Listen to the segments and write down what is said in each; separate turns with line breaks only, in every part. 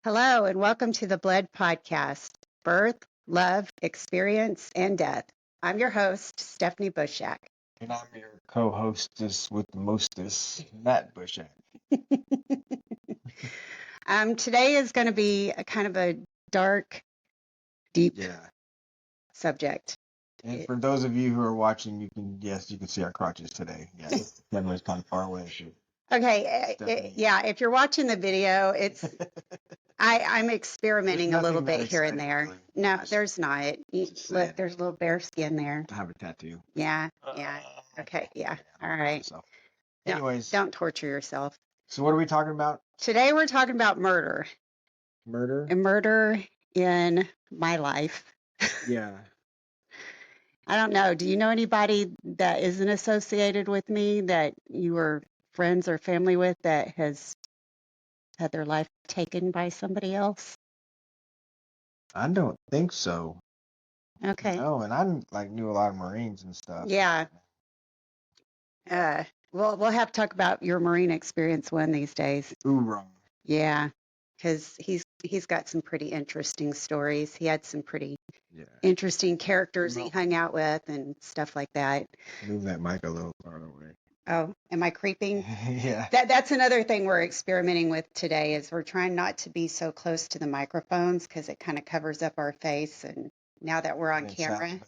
Hello, and welcome to the Blood Podcast Birth, Love, Experience, and Death. I'm your host, Stephanie Bushak.
And I'm your co-hostess with the mostest, Matt Bushak.
Today is going to be a kind of a dark, deep subject.
And for those of you who are watching, you can see our crotches today. Yeah, Memory's kind of far away.
Okay, if you're watching the video, I'm experimenting a little bit here and there. Really. No, there's not. Look, there's a little bear skin there.
I have a tattoo.
Yeah. Okay, yeah. All right.
So, anyways.
Don't torture yourself.
So what are we talking about?
Today we're talking about murder.
Murder?
And murder in my life.
Yeah.
I don't know. Do you know anybody that isn't associated with me that you were friends or family with that has had their life taken by somebody else?
I don't think so.
Okay.
No, and I knew a lot of Marines and stuff.
Yeah. We'll have to talk about your Marine experience one of these days.
Hoorah.
Yeah, because he's got some pretty interesting stories. He had some pretty interesting characters he hung out with and stuff like that.
Move that mic a little farther away.
Oh, am I creeping?
Yeah.
That's another thing we're experimenting with today is we're trying not to be so close to the microphones because it kind of covers up our face. And now that we're on camera.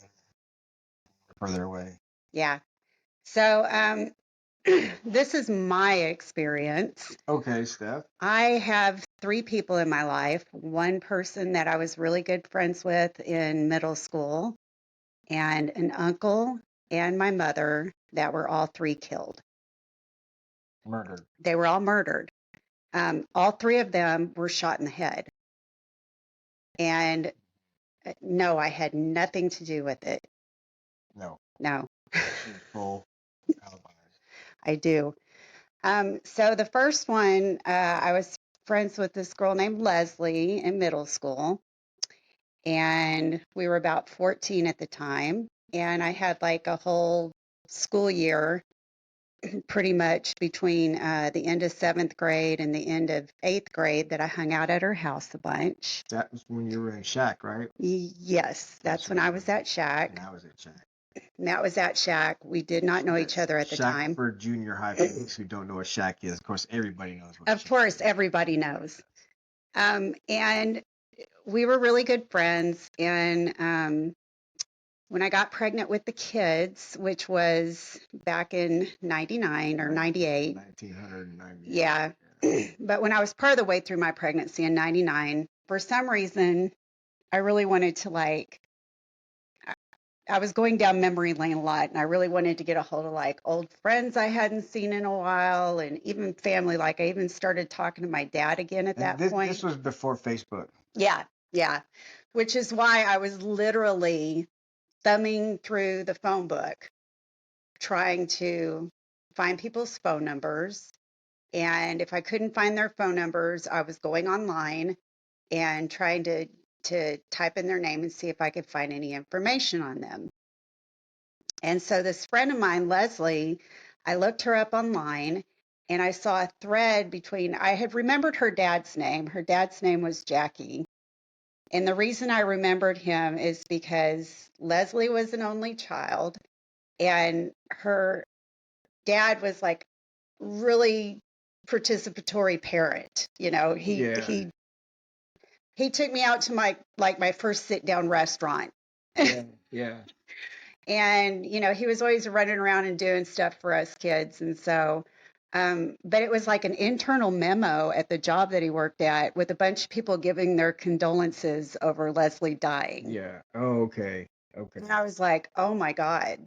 Further away.
Yeah. So this is my experience.
Okay, Steph.
I have 3 people in my life. One person that I was really good friends with in middle school, and an uncle and my mother that were all 3 killed.
Murdered.
They were all murdered. All 3 of them were shot in the head. And no, I had nothing to do with it. No.
Full alibi.
I do. So the first one, I was friends with this girl named Leslie in middle school, and we were about 14 at the time, and I had like a whole school year pretty much between the end of 7th grade and the end of 8th grade that I hung out at her house a bunch.
That was when you were in Shack, right?
Yes, that's when I was at Shack.
And I was at Shack.
Matt was at Shack. We did not know each other at the time.
For junior high folks who don't know what Shack is, of course, everybody knows what
Of course, everybody knows. And we were really good friends. And when I got pregnant with the kids, which was back in 99 or 98.
1998.
Yeah. But when I was part of the way through my pregnancy in 99, for some reason, I really wanted to I was going down memory lane a lot, and I really wanted to get a hold of old friends I hadn't seen in a while, and even family. I even started talking to my dad again at that point.
This was before Facebook.
Yeah. Which is why I was literally thumbing through the phone book, trying to find people's phone numbers. And if I couldn't find their phone numbers, I was going online and trying to type in their name and see if I could find any information on them. And so this friend of mine, Leslie, I looked her up online and I saw a thread I had remembered her dad's name. Her dad's name was Jackie. And the reason I remembered him is because Leslie was an only child and her dad was really participatory parent. He took me out to my first sit down restaurant.
Yeah.
And, he was always running around and doing stuff for us kids. And so, but it was like an internal memo at the job that he worked at with a bunch of people giving their condolences over Leslie dying.
Yeah. Oh, okay.
And I was like, oh my God,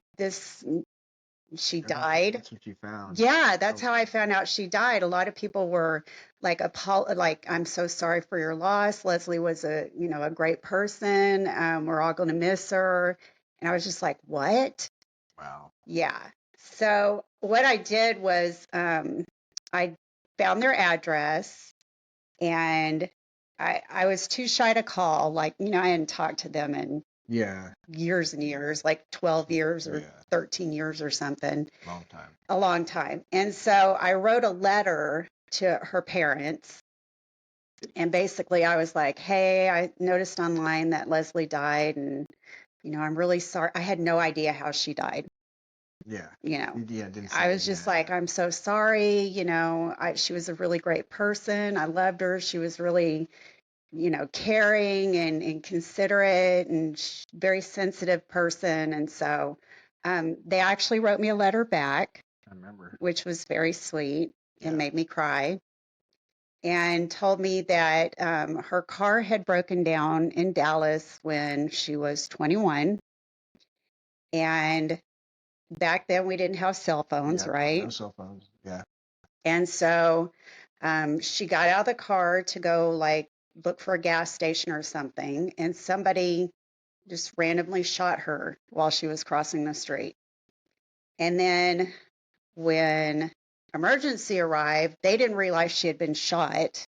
she died.
That's what you found.
Yeah, that's how I found out she died. A lot of people were I'm so sorry for your loss. Leslie was a great person. We're all going to miss her. And I was just like, what?
Wow.
Yeah. So what I did was I found their address, and I was too shy to call. I hadn't talked to them in years and years, 12 years or 13 years or something. A long time. And so I wrote a letter to her parents And basically, I was like, hey, I noticed online that Leslie died, and, I'm really sorry. I had no idea how she died.
Yeah.
You know,
Yeah, didn't
I
say.
was just
Yeah.
like, I'm so sorry. She was a really great person. I loved her. She was really, caring and considerate and very sensitive person. And so they actually wrote me a letter back,
I remember.
which was very sweet and
Yeah.
made me cry, and told me that her car had broken down in Dallas when she was 21. And back then we didn't have cell phones,
Yeah. No
right?
cell phones. Yeah.
And so she got out of the car to go like look for a gas station or something, and somebody just randomly shot her while she was crossing the street. And then when emergency arrived, they didn't realize she had been shot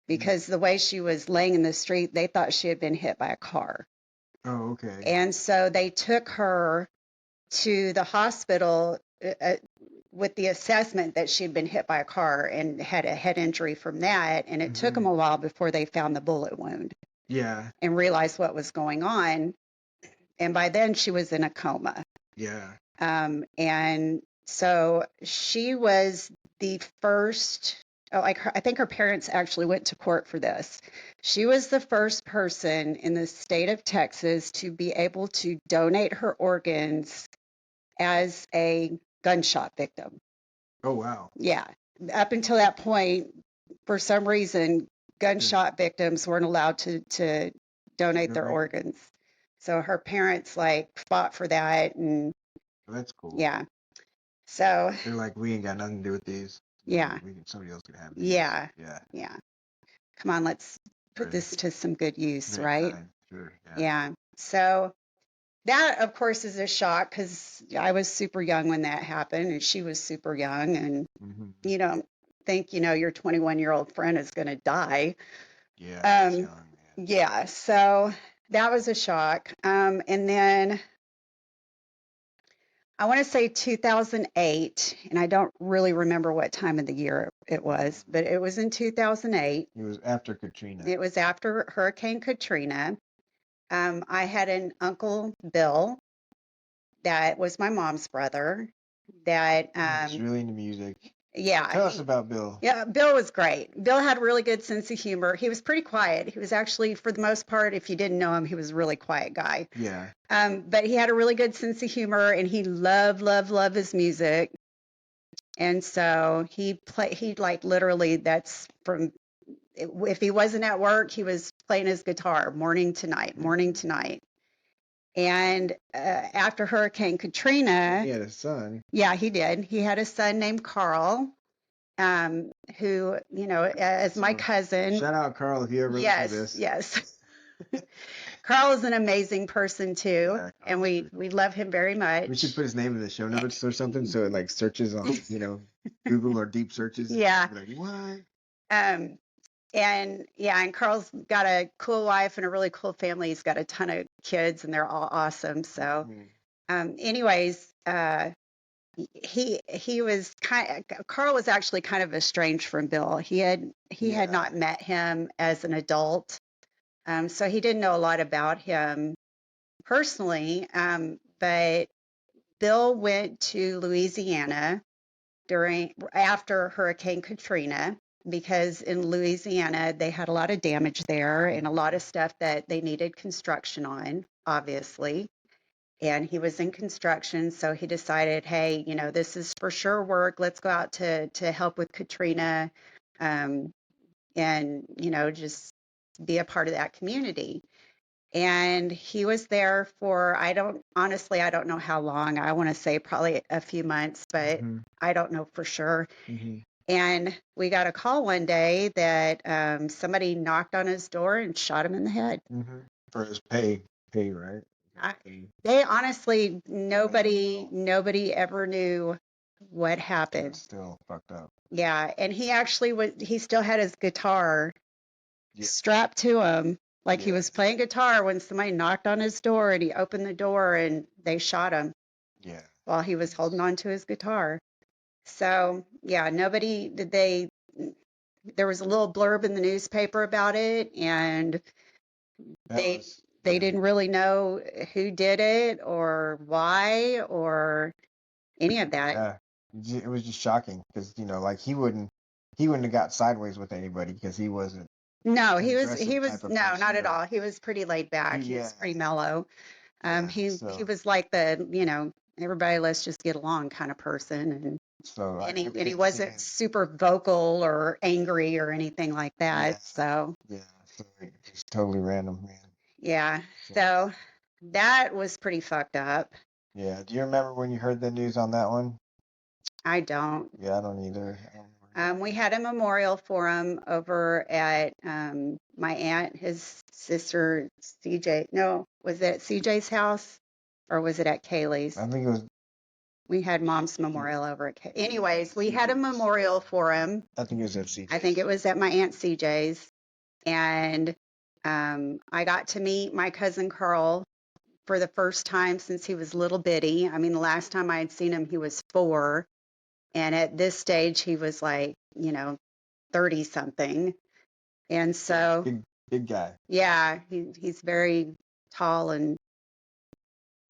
because the way she was laying in the street, they thought she had been hit by a car.
Oh, okay.
And so they took her to the hospital with the assessment that she'd been hit by a car and had a head injury from that. And it took them a while before they found the bullet wound.
Yeah.
And realized what was going on. And by then she was in a coma.
Yeah.
And so she was the first. I think her parents actually went to court for this. She was the first person in the state of Texas to be able to donate her organs as a gunshot victim.
Oh, wow.
Yeah. Up until that point, for some reason, gunshot victims weren't allowed to donate their organs. So her parents like fought for that, and
That's cool.
yeah. So
They're like, we ain't got nothing to do with these.
yeah.
Somebody else could have these.
Yeah.
Yeah.
Yeah. Come on, let's put this to some good use,
Very
right?
kind. Sure. Yeah.
Yeah. So that, of course, is a shock because I was super young when that happened, and she was super young, and you don't think, your 21-year-old friend is going to die.
Yeah. That's young, man.
Yeah. So that was a shock. And then I want to say 2008, and I don't really remember what time of the year it was, but it was in 2008.
It was after Katrina.
It was after Hurricane Katrina. I had an uncle, Bill, that was my mom's brother. That
He's really into music.
yeah.
Tell us about Bill.
Yeah, Bill was great. Bill had a really good sense of humor. He was pretty quiet. He was actually, for the most part, if you didn't know him, he was a really quiet guy.
Yeah.
But he had a really good sense of humor, and he loved his music. And so he like literally, that's from, if he wasn't at work, he was playing his guitar morning to night, morning to night. And after Hurricane Katrina,
He had a son.
Yeah, he did. He had a son named Carl, who, as my cousin.
Shout out Carl if you ever listen to this.
Yes. Carl is an amazing person too,
Yeah,
and we love him very much.
We should put his name in the show notes or something, so it like searches on, Google or deep searches.
Yeah.
Be like, what?
And Carl's got a cool wife and a really cool family. He's got a ton of kids, and they're all awesome. So, anyways, he was Carl was actually kind of estranged from Bill. He had not met him as an adult, so he didn't know a lot about him personally. But Bill went to Louisiana after Hurricane Katrina, because in Louisiana they had a lot of damage there and a lot of stuff that they needed construction on, obviously. And he was in construction, so he decided, hey, this is for sure work. Let's go out to help with Katrina, and just be a part of that community. And he was there for, I don't know how long. I want to say probably a few months, but I don't know for sure. And we got a call one day that somebody knocked on his door and shot him in the head.
For his pay, right?
They honestly, nobody ever knew what happened.
It's still fucked up.
Yeah, and he still had his guitar strapped to him, like he was playing guitar when somebody knocked on his door, and he opened the door and they shot him. Yeah. While he was holding on to his guitar. So, yeah, there was a little blurb in the newspaper about it, and they didn't really know who did it or why or any of that.
Yeah, it was just shocking because like he wouldn't have got sideways with anybody because he wasn't
No,
an
he
aggressive
was
type of
no,
person,
not at
but
all. He was pretty laid back. He was
yeah,
pretty mellow.
yeah.
He was like the, everybody let's just get along kind of person, and he wasn't super vocal or angry or anything like that. So
so it's totally random, man.
yeah, so that was pretty fucked up.
Yeah. Do you remember when you heard the news on that one?
I don't.
Yeah, I don't either.
We had a memorial for him over at my aunt, his sister, CJ. No, was it at CJ's house or was it at Kaylee's?
I think it was.
We had mom's memorial over at Anyways, we had a memorial for him.
I think it was at CJ's.
I think it was at my aunt CJ's. And I got to meet my cousin Carl for the first time since he was little bitty. I mean, the last time I had seen him, he was 4. And at this stage, he was like, 30 something. And so,
big guy.
yeah, he's very tall and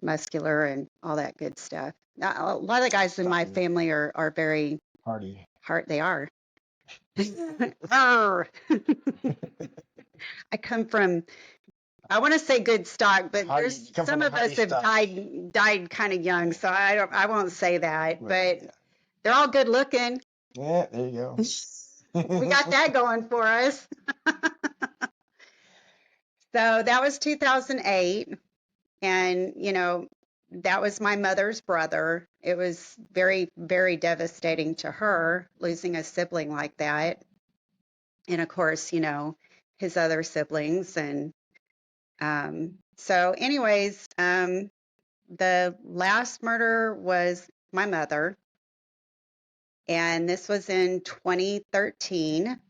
muscular and all that good stuff. A lot of the guys in my family are very
hardy.
They are. I come from, I want to say good stock, but there's some of us have died kind of young, so I won't say that. But they're all good looking.
Yeah, there you go.
We got that going for us. So that was 2008. And, that was my mother's brother. It was very, very devastating to her losing a sibling like that. And of course, his other siblings. And so, anyways, the last murder was my mother. And this was in 2013.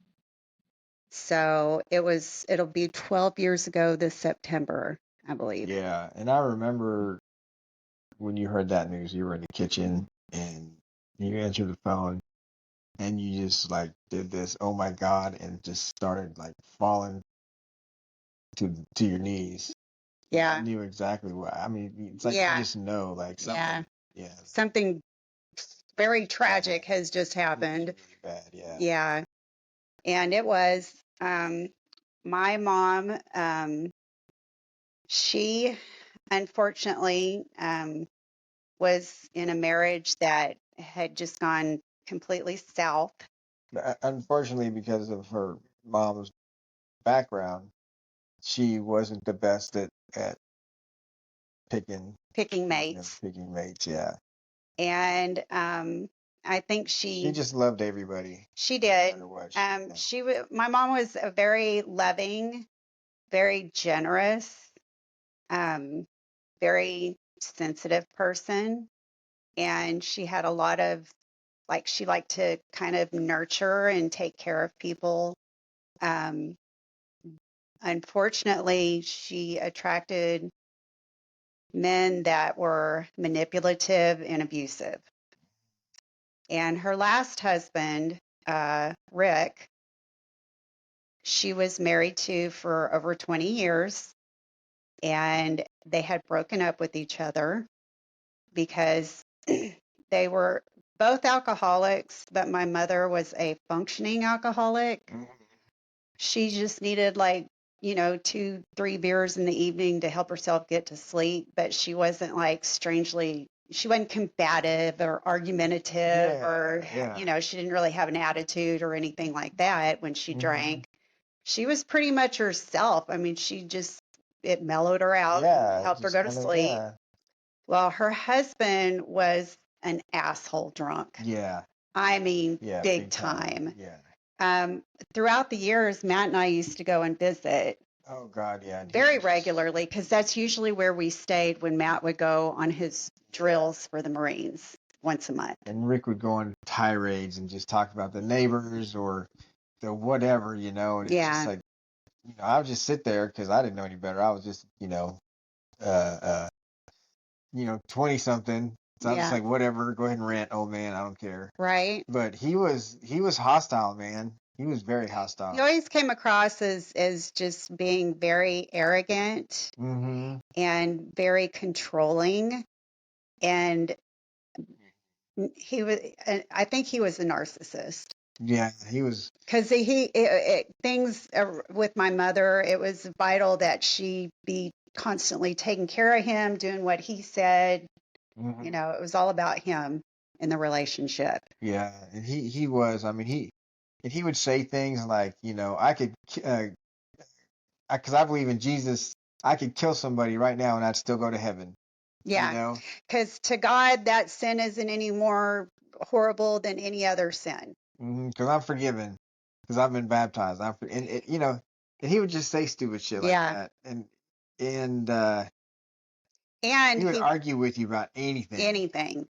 So it'll be 12 years ago this September, I believe.
Yeah. And I remember when you heard that news, you were in the kitchen and you answered the phone and you just like did this, oh my God, and just started like falling to your knees.
Yeah.
I knew exactly what, I mean, it's like you just know, like something. Yeah.
Something very tragic has just happened.
Really bad, yeah.
Yeah. And it was my mom, she unfortunately was in a marriage that had just gone completely south.
Unfortunately, because of her mom's background, she wasn't the best at picking mates. Picking mates, yeah.
And I think she
just loved everybody.
She did. My mom was a very loving, very generous, very sensitive person, and she had a lot of she liked to kind of nurture and take care of people. Unfortunately, she attracted men that were manipulative and abusive. And her last husband, Rick, she was married to for over 20 years, and they had broken up with each other because they were both alcoholics, but my mother was a functioning alcoholic. Mm-hmm. She just needed 2, 3 beers in the evening to help herself get to sleep, but she wasn't she wasn't combative or argumentative she didn't really have an attitude or anything like that when she drank. She was pretty much herself. I mean, it mellowed her out, and helped her go to sleep. Yeah. Well, her husband was an asshole drunk. Yeah. I mean, big time. Yeah. Throughout the years, Matt and I used to go and visit. Oh, God, yeah. Very regularly, because that's usually where we stayed when Matt would go on his drills for the Marines once a month. And Rick would go on tirades and just talk about the neighbors or the whatever, and it's just like, I would just sit there because I didn't know any better. I was just, 20 something. So I was just like, whatever, go ahead and rant, old man. I don't care. Right. But he was hostile, man.
He was very
He
hostile.
always came across as just being very arrogant
Mm-hmm.
and very controlling. And he was, I think he was a narcissist.
Yeah, he was.
Because things with my mother, it was vital that she be constantly taking care of him, doing what he said.
Mhm.
It was all about him in the relationship.
Yeah, and he was. I mean, he would say things like, I could, because I believe in Jesus, I could kill somebody right now and I'd still go to heaven. You
Yeah,
know,
because to God, that sin isn't any more horrible than any other sin.
because I'm forgiven, because I've been baptized. And and he would just say stupid shit like
Yeah,
that, and
and
he would argue with you about anything.
anything,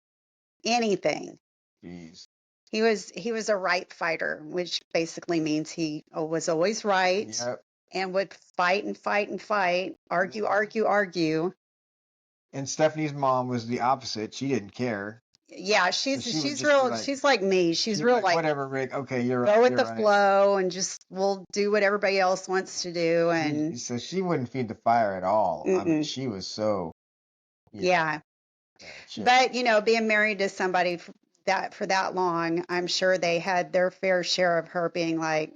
anything.
Jeez.
He was a right fighter, which basically means he was always right
Yep.
and would fight and fight and fight, argue, argue, argue.
And Stephanie's mom was the opposite. She didn't care.
Yeah,
So she would
she's
just be
real.
like,
She's like me. She's
she'd be
real
like,
like
whatever, Rick. Okay, you're right.
go with
You're
the
right.
flow and just we'll do what everybody else wants to do. And
So she wouldn't feed the fire at all. I mean,
mm-mm,
she was so,
yeah.
chill.
But being married to somebody for that long, I'm sure they had their fair share of her being like,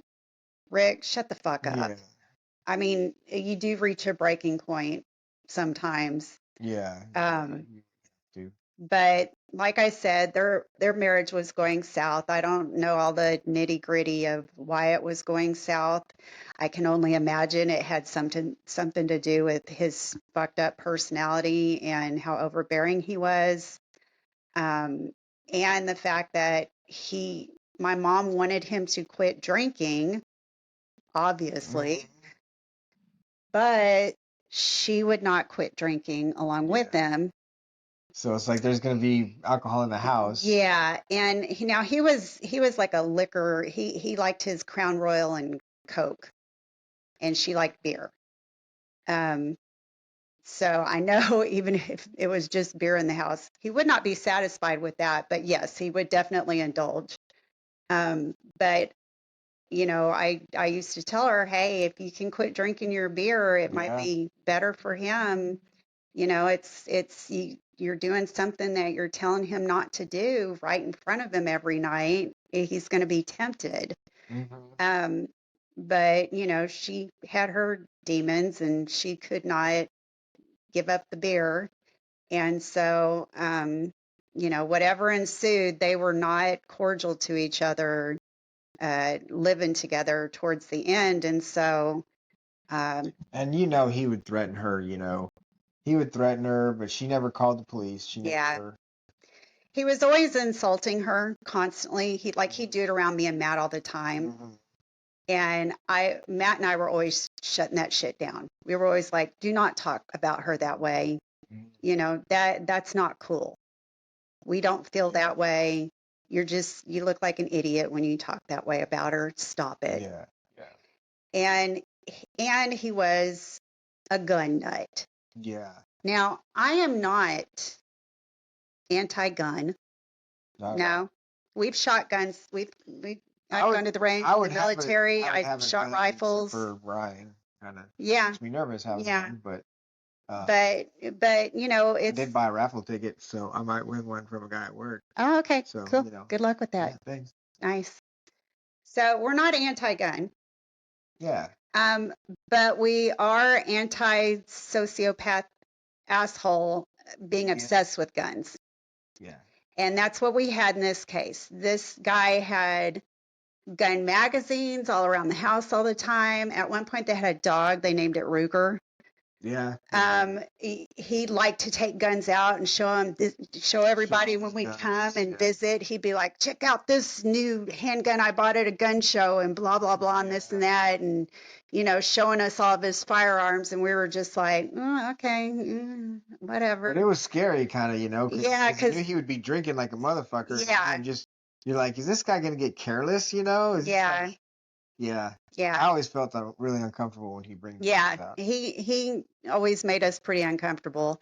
Rick, shut the fuck up.
Yeah,
I mean, you do reach a breaking point sometimes.
yeah.
Um,
You do.
but like I said, their marriage was going south. I don't know all the nitty-gritty of why it was going south. I can only imagine it had something to do with his fucked up personality and how overbearing he was. Um, and the fact that my mom wanted him to quit drinking, obviously,
Mhm.
but she would not quit drinking along with
Yeah.
them.
So it's like there's gonna be alcohol in the house.
Yeah, and he was like a liquor. He liked his Crown Royal and Coke, and she liked beer. Um, so I know even if it was just beer in the house, he would not be satisfied with that. But yes, he would definitely indulge. But I used to tell her, hey, if you can quit drinking your beer, it might
Yeah.
be better for him. You're doing something that you're telling him not to do right in front of him every night. He's going to be tempted.
Hmm.
Um, but she had her demons and she could not give up the beer. And so, whatever ensued, they were not cordial to each other, living together towards the end. And so, um,
And he would threaten her. He would threaten her, but she never called the police. She
yeah,
never.
he was always insulting her constantly. He'd
Mhm.
do it around me and Matt all the time.
Mhm.
And Matt and I were always shutting that shit down. We were always like, do not talk about her that way.
Mhm.
That's not cool. We don't feel that way. You look like an idiot when you talk that way about her. Stop it.
Yeah. Yeah.
And he was a gun nut.
Yeah.
Now, I am not anti-gun.
Not at all.
No, we've shot guns.
I
I've
would
gone to the range
I
in the
would have a
military.
I would
I
have a
shot
gun just
rifles.
for Ryan. Kind of
Yeah,
makes me nervous having
yeah.
one, but uh,
But
I
it's
did buy a raffle ticket, so I might win one from a guy at work.
oh, okay,
So
cool. Good luck with that.
yeah, thanks.
Nice. So we're not anti-gun,
Yeah,
um, but we are anti-sociopath asshole being
yeah,
obsessed with guns.
yeah,
And that's what we had in this case. This guy had gun magazines all around the house all the time. At one point, they had a dog. They named it Ruger.
yeah, yeah.
He liked to take guns out and show
Show
everybody
off
when
his
we come
guns.
and
Yeah,
visit. He'd be like, check out this new handgun I bought at a gun show and blah, blah, blah, and this
yeah.
and that. And, showing us all of his firearms. And we were just like, oh, okay,
But
whatever.
it was scary, kind of, because
Yeah,
you knew
because,
he would be drinking like a motherfucker, and
yeah,
you're like, is this guy gonna get careless? Is this like,
yeah,
yeah.
yeah.
I always felt really uncomfortable when he brings
Yeah,
guns out.
he always made us pretty uncomfortable.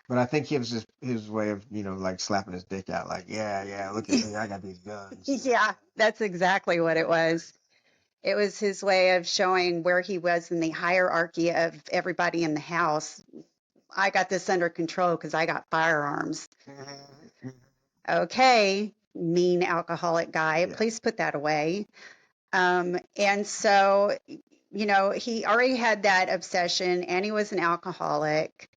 But I think it was just his way of, like slapping his dick out, like, yeah, yeah, look at me, I got these guns.
Yeah, that's exactly what it was. It was his way of showing where he was in the hierarchy of everybody in the house. I got this under control because I got firearms. Okay, mean alcoholic guy,
Yeah.
please put that away. And so, he already had that obsession and he was an alcoholic.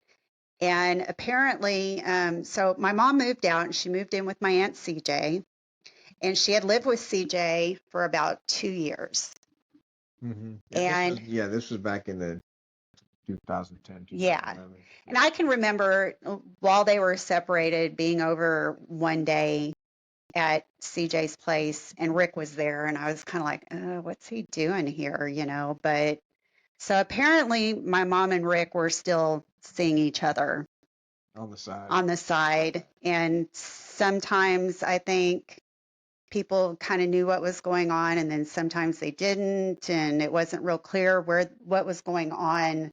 And apparently, so my mom moved out and she moved in with my Aunt CJ. And she had lived with CJ for about 2 years.
Yeah,
And
this was back in the 2010,
yeah,
2011.
and I can remember while they were separated being over one day at CJ's place and Rick was there and I was kind of like, what's he doing here? But so apparently my mom and Rick were still seeing each other
On the side.
on the side. And sometimes I think people kind of knew what was going on and then sometimes they didn't. And it wasn't real clear what was going on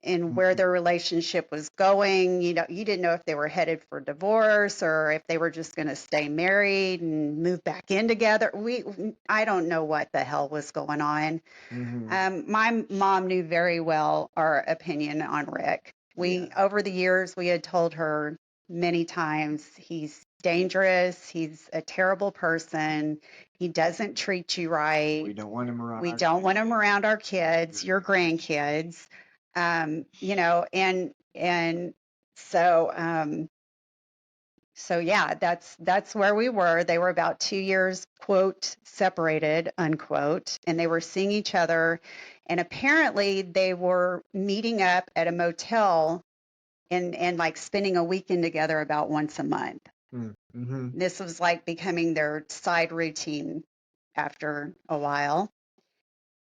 and where their relationship was going. You didn't know if they were headed for divorce or if they were just going to stay married and move back in together. I don't know what the hell was going on. My mom knew very well our opinion on Rick. Over the years, we had told her many times he's dangerous. He's a terrible person. He doesn't treat you right.
We don't want him around.
We don't want him around our kids, your grandkids. And so yeah, that's where we were. They were about 2 years, quote, separated, unquote, and they were seeing each other. And apparently they were meeting up at a motel and like spending a weekend together about once a month. This was like becoming their side routine after a while.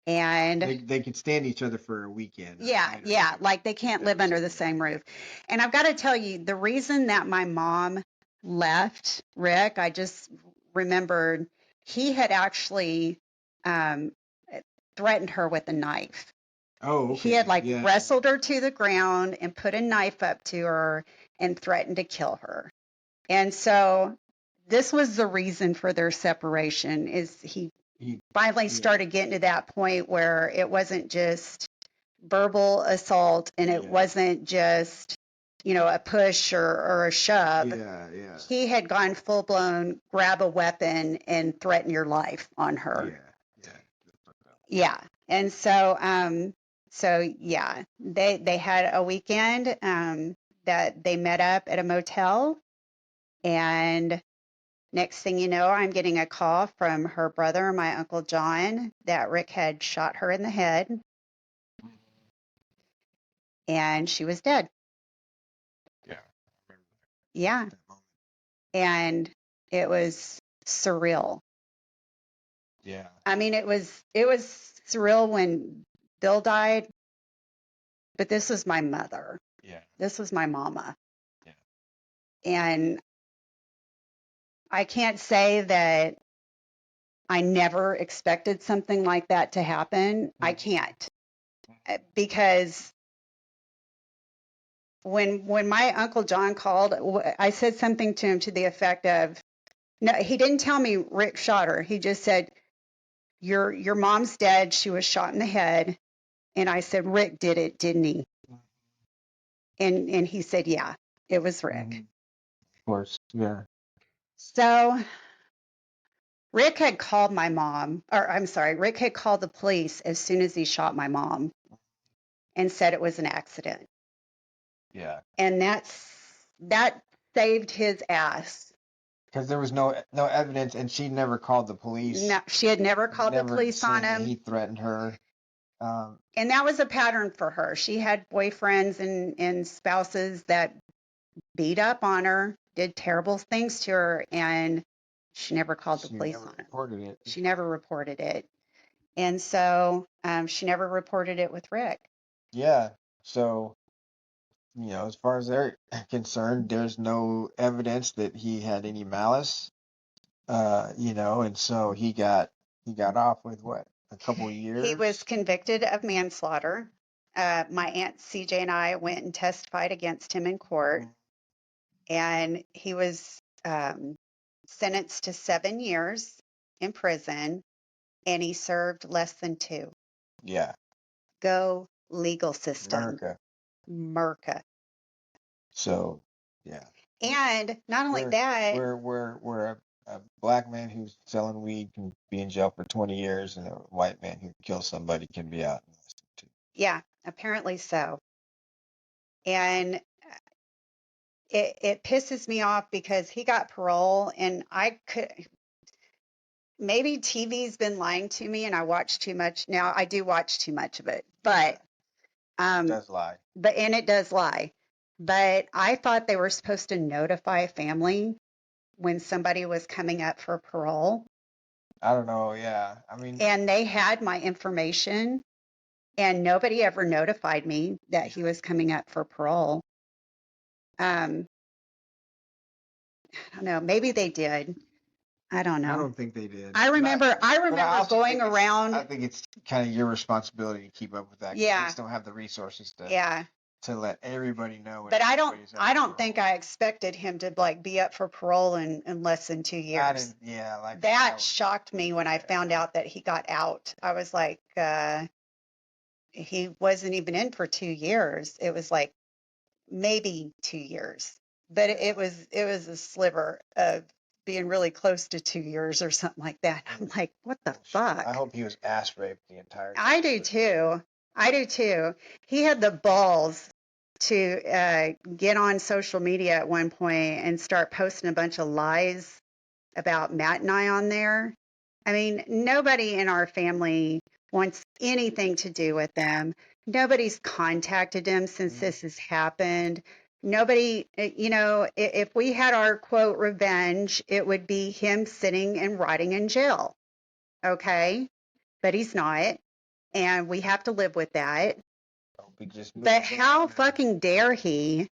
And
they could stand each other for a weekend.
Yeah, like they can't live under the same roof. And I've got to tell you, the reason that my mom left Rick, I just remembered he had actually threatened her with a knife.
Oh, okay.
He had wrestled her to the ground and put a knife up to her and threatened to kill her. And so this was the reason for their separation is he finally started getting to that point where it wasn't just verbal assault and it wasn't just, a push or a shove. He had gone full blown, grab a weapon and threaten your life on her. Yeah. And they had a weekend that they met up at a motel, and next thing you know, I'm getting a call from her brother, my Uncle John, that Rick had shot her in the head and she was dead. Yeah. And it was surreal.
Yeah.
I mean, it was surreal when Bill died, but this was my mother.
Yeah.
This was my mama.
Yeah.
And I can't say that I never expected something like that to happen. I can't. Because when my Uncle John called, I said something to him to the effect of, no, he didn't tell me Rick shot her. He just said, your mom's dead. She was shot in the head. And I said, Rick did it, didn't he? And he said, yeah, it was Rick.
Of course, yeah.
So Rick had called my mom, or I'm sorry, Rick had called the police as soon as he shot my mom and said it was an accident.
Yeah.
And that saved his ass.
Because there was no evidence, and she never called the police.
No, she had never called the police on him.
He threatened her.
And that was a pattern for her. She had boyfriends and spouses that beat up on her, did terrible things to her, and she never called the police on it. She never reported it. And so she never reported it with Rick.
Yeah. So, as far as they're concerned, there's no evidence that he had any malice. And so he got off with what, a couple of years?
He was convicted of manslaughter. My Aunt CJ and I went and testified against him in court, and he was sentenced to 7 years in prison. and he served less than 2.
Yeah.
Go legal system.
America.
Merca.
So, yeah.
And not only
Where
that,
where a black man who's selling weed can be in jail for 20 years, and a white man who kills somebody can be out in less than 2.
yeah, apparently so. And it pisses me off because he got parole, and I could, maybe TV's been lying to me and I watch too much. Now I do watch too much of it, but
It does lie.
and it does lie. But I thought they were supposed to notify a family when somebody was coming up for parole.
I don't know. Yeah. I mean,
And they had my information, and nobody ever notified me that he was coming up for parole. I don't know. Maybe they did. I don't know.
I don't think they did.
I remember going around.
I think it's kind of your responsibility to keep up with that. 'Cause
Yeah.
They just don't have the resources to
Yeah.
to let everybody know.
But I don't think I expected him to like be up for parole in less than 2 years. That shocked me when I found out that he got out. I was like, he wasn't even in for 2 years. It was like maybe 2 years, but it was a sliver of being really close to 2 years or something like that. I'm like, what the fuck?
I hope he was ass raped the entire time.
I do too. He had the balls to get on social media at one point and start posting a bunch of lies about Matt and I on there. I mean, nobody in our family wants anything to do with them. Nobody's contacted him since this has happened. Nobody, if we had our quote revenge, it would be him sitting and rotting in jail. Okay. But he's not. And we have to live with that. But how fucking dare he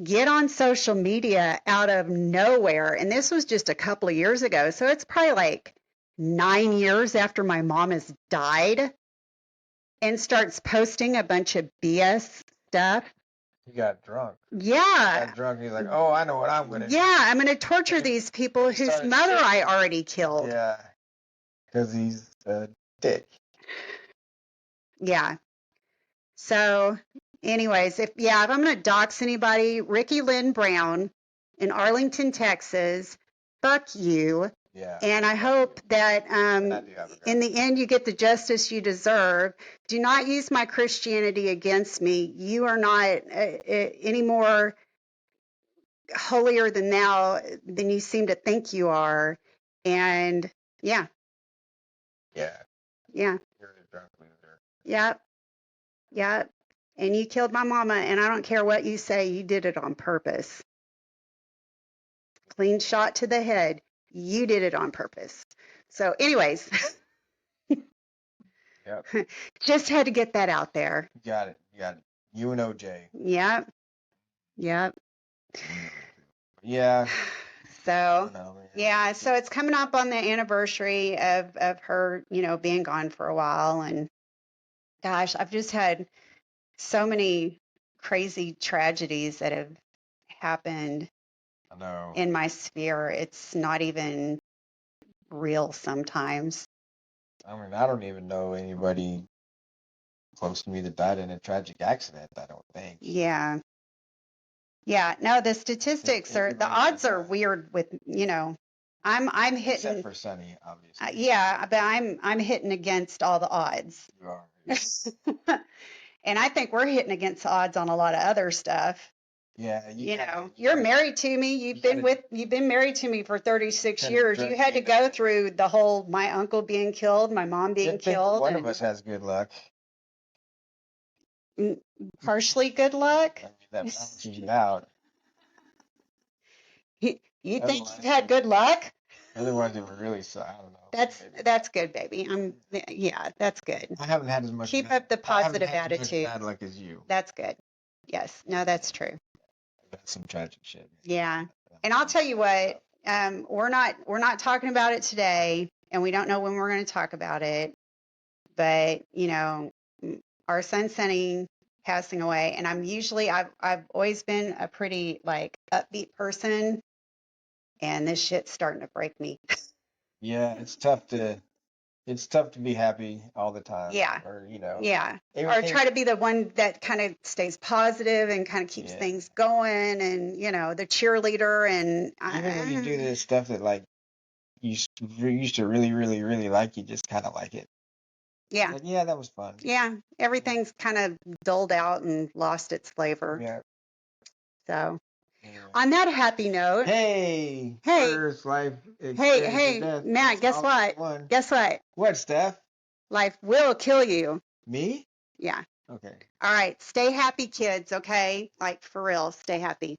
get on social media out of nowhere? And this was just a couple of years ago. So it's probably like 9 years after my mom has died, and starts posting a bunch of BS stuff.
He got drunk.
Yeah.
He got drunk. He's like, oh, I know what I'm going to do.
Yeah, I'm going to torture these people whose mother I already killed.
Yeah. Because he's a dick.
Yeah. So, anyways, if I'm going to dox anybody, Ricky Lynn Brown in Arlington, Texas, fuck you.
Yeah.
And I hope that in the end you get the justice you deserve. Do not use my Christianity against me. You are not any more holier than thou than you seem to think you are. And yeah.
Yeah.
Yeah.
You're a drunk loser.
Yep. Yep. And you killed my mama, and I don't care what you say, you did it on purpose. Clean shot to the head. You did it on purpose. So, anyways,
Yep.
Just had to get that out there.
You got it. You and OJ.
Yep.
Yeah.
So, yeah, so it's coming up on the anniversary of her, being gone for a while. And gosh, I've just had so many crazy tragedies that have happened in my sphere. It's not even real sometimes.
I mean, I don't even know anybody close to me that died in a tragic accident, I don't think.
Yeah. Yeah, no, the statistics the odds are weird with, I'm hitting.
Except for Sunny, obviously.
Yeah, but I'm hitting against all the odds.
You are. Yeah.
And I think we're hitting against the odds on a lot of other stuff.
Yeah,
you're married to me. You've been married to me for 36 years. You had to go through the whole my uncle being killed, my mom being killed.
One of us has good luck.
Partially good luck.
I mean, that balances you out.
You think you've had good luck?
Otherwise, it would really suck. I don't know.
That's good, baby. That's good.
I haven't had as much.
Keep up the positive attitude.
I haven't had as much bad luck as you.
That's good. Yes. No, that's true.
That's some tragic shit.
Yeah. And I'll tell you what, we're not talking about it today, and we don't know when we're going to talk about it. But, our son Sonny passing away, and I've always been a pretty like upbeat person, and this shit's starting to break me.
Yeah, it's tough to It's tough to be happy all the time.
Yeah.
Or,
Yeah. Or
everything.
try to be the one that kind of stays positive and kind of keeps
Yeah.
things going and, the cheerleader and
Even when you do this stuff that like you used to really, really, really like, you just kind of like it.
yeah.
Like, yeah, that was fun.
Yeah. Everything's kind of dulled out and lost its flavor.
Yeah.
So,
Anyway.
on that happy note,
Hey,
hey,
first life experience of death.
Matt, guess what?
One.
Guess what?
What, Steph?
Life will kill you.
Me?
Yeah.
Okay.
All right. Stay happy, kids, okay? Like, for real, stay happy.